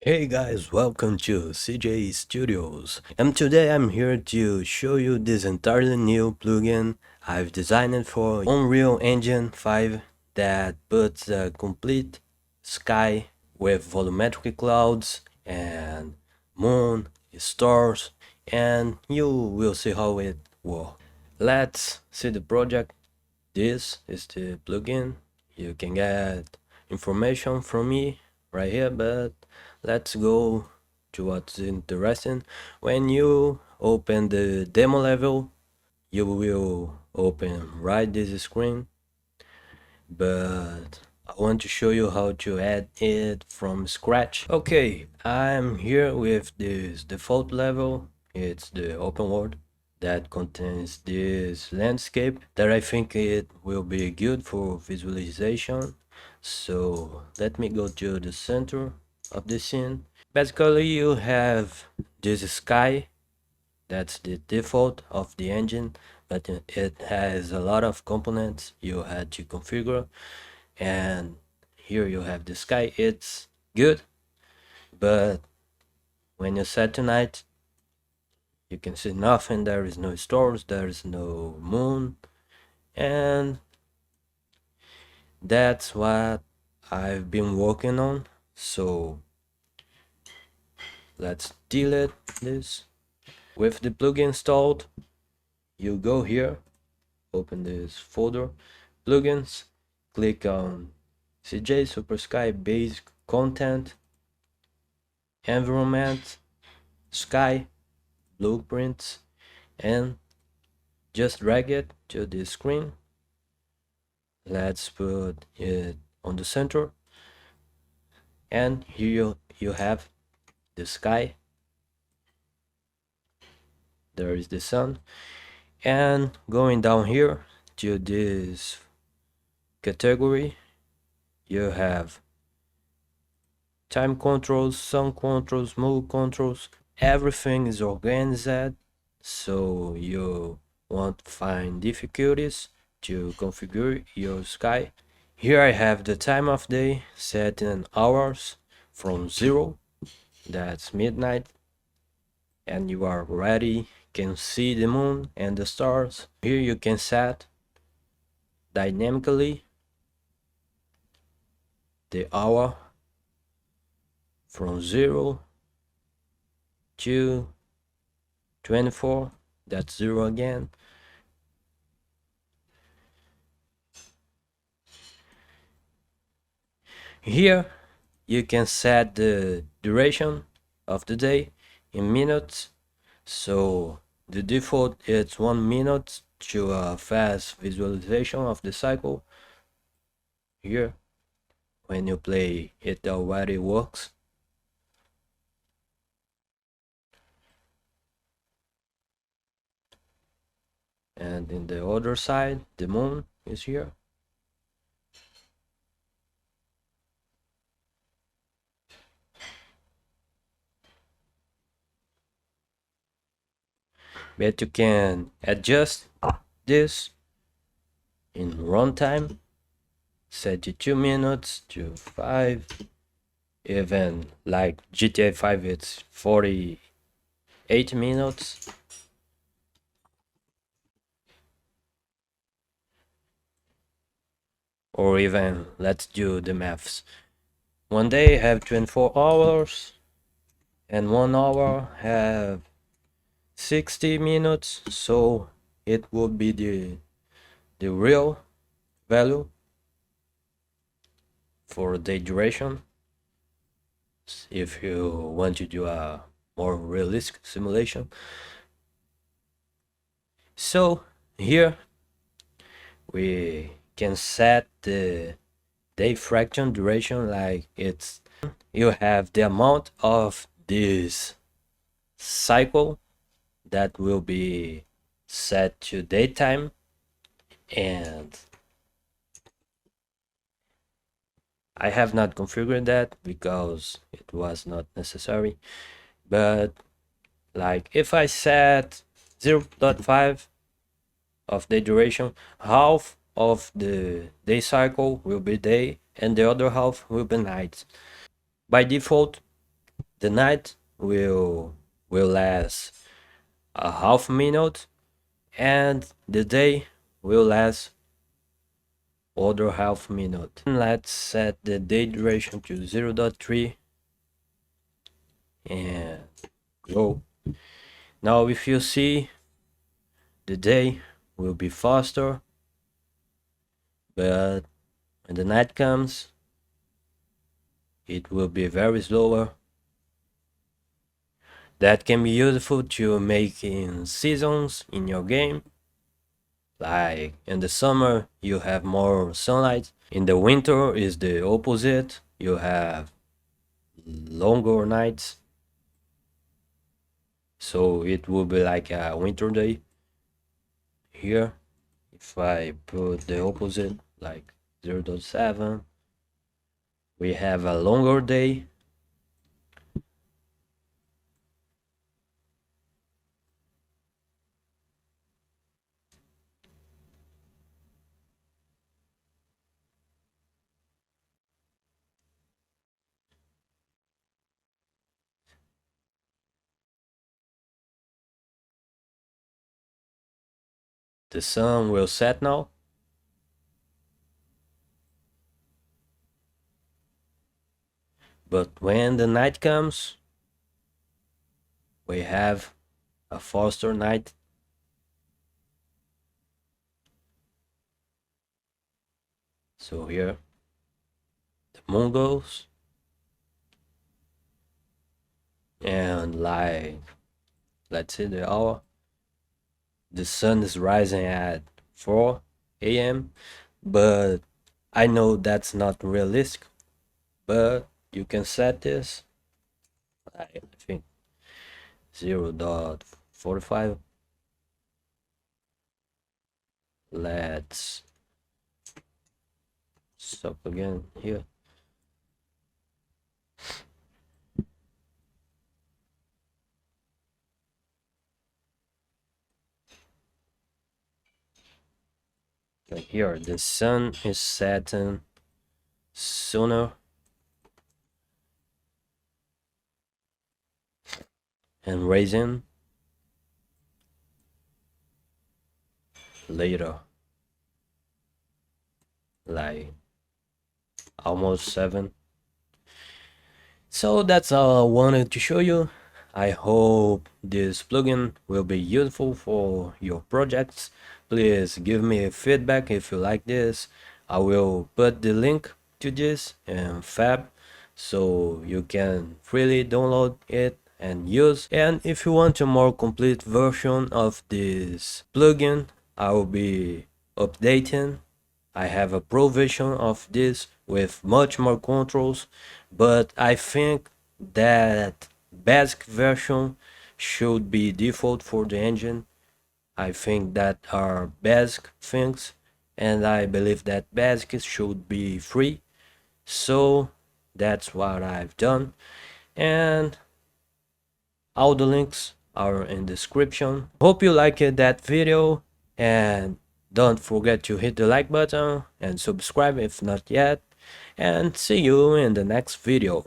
Hey guys, welcome to CJ Studios, and today I'm here to show you this entirely new plugin I've designed for Unreal Engine 5 that puts a complete sky with volumetric clouds and moon, stars, and you will see how it works. Let's see the project. This is the plugin. You can get information from me right here, but let's go to what's interesting. When you open the demo level, you will open right this screen, but I want to show you how to add it from scratch. Okay, I'm here with this default level. It's the open world that contains this landscape that I think it will be good for visualization. So let me go to the center of the scene. Basically, you have this sky. That's the default of the engine, but it has a lot of components you had to configure. And here you have the sky. It's good, but when you set to night, you can see nothing. There is no stars, there is no moon, and that's what I've been working on. So let's delete this. With the plugin installed, you go here, open this folder, plugins, click on CJ Super Sky Basic Content, Environment, Sky, Blueprints, and just drag it to the screen. Let's put it on the center, and here you have the sky. There is the sun, and going down here to this category, you have time controls, sun controls, mood controls. Everything is organized, so you won't find difficulties to configure your sky. Here I have the time of day set in hours from 0, that's midnight, and you are ready, can see the moon and the stars. Here you can set dynamically the hour from 0 to 24, that's 0 again. Here you can set the duration of the day in minutes, so the default is 1 minute to a fast visualization of the cycle. Here when you play it already works. And in the other side, the moon is here. But you can adjust this in runtime, set to 2 minutes to 5, even like GTA 5 it's 48 minutes. Or even, let's do the maths. One day have 24 hours, and 1 hour have 60 minutes, so it would be the real value for the duration if you want to do a more realistic simulation. So here we can set the day fraction duration like it's you have the amount of this cycle that will be set to daytime, and I have not configured that because it was not necessary. But like if I set 0.5 of the duration, half of the day cycle will be day and the other half will be night. By default, The night will last a half minute, and the day will last other half minute. Let's set the day duration to 0.3 and go. Now if you see, the day will be faster, but when the night comes, it will be very slower. That can be useful to making seasons in your game. Like in the summer, you have more sunlight. In the winter is the opposite. You have longer nights. So it will be like a winter day. Here, if I put the opposite, like 0.7, we have a longer day. The sun will set now. But when the night comes, we have a faster night. So here, the moon goes. And like, let's see the hour. The sun is rising at 4 a.m. But I know that's not realistic. But you can set this, I think 0.45. Let's stop again here. Okay, here the sun is setting sooner and rising later, like almost 7. So that's all I wanted to show you. I hope this plugin will be useful for your projects. Please give me feedback if you like this. I will put the link to this in Fab so you can freely download it and use. And if you want a more complete version of this plugin, I will be updating. I have a pro version of this with much more controls, but I think that basic version should be default for the engine. I think that are basic things, and I believe that basic should be free. So that's what I've done, and all the links are in the description. Hope you liked that video, and don't forget to hit the like button and subscribe if not yet, and see you in the next video.